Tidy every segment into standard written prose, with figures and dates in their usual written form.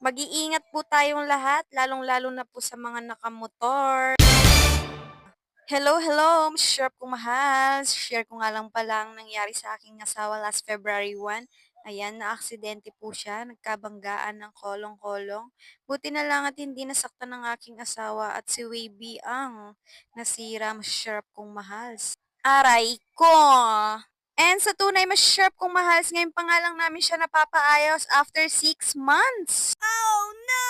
Mag-iingat po tayong lahat, lalong-lalo na po sa mga nakamotor. Hello, hello, share ko mahal. Share ko nga lang pala ang nangyari sa aking asawa last February 1. Ayan, naaksidente po siya, nagkabanggaan ng kolong-kolong. Buti na lang at hindi nasaktan ng aking asawa at si Wavy ang nasira, masyarap kong mahal. Aray ko! And sa tunay masyarap kong mahal, ngayon pa nga lang namin siya napapaayos after 6 months. Oh no!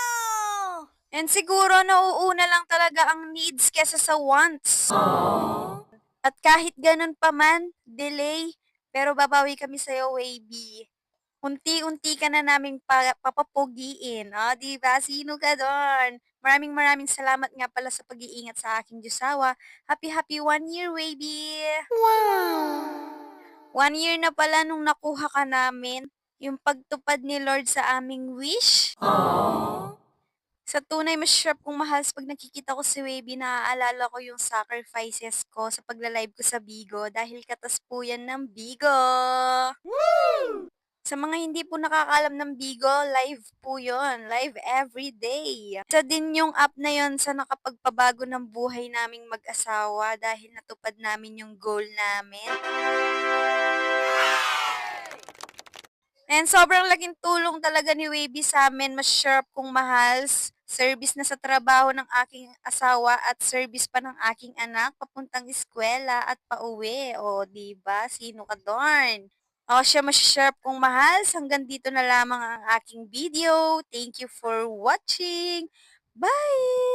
And siguro nauuna lang talaga ang needs kesa sa wants. At kahit ganun pa man, delay, pero babawi kami sa'yo, Wavy. Unti-unti ka na naming papapugiin. O, di ba? Sino ka doon? Maraming salamat nga pala sa pag-iingat sa aking Diyosawa. Happy 1 year, Wavy! Wow! 1 year na pala nung nakuha ka namin. Yung pagtupad ni Lord sa aming wish. Sa tunay masyarap kong mahal sa 'pag nakikita ko si Wavy, naaalala ko yung sacrifices ko sa pagla-live ko sa Bigo dahil katas po yan ng Bigo. Sa mga hindi po nakakaalam ng Bigo, live po yon, live every day. Isa din yung app na yon sa nakapagpabago ng buhay naming mag-asawa dahil natupad namin yung goal namin. And sobrang laking tulong talaga ni Wavy sa'min, masyarap kong mahal. Service na sa trabaho ng aking asawa at service pa ng aking anak papuntang eskwela at pauwi. O, 'di ba? Sino ka do'n? O siya, masyarap kong mahal. Hanggang dito na lamang ang aking video. Thank you for watching. Bye!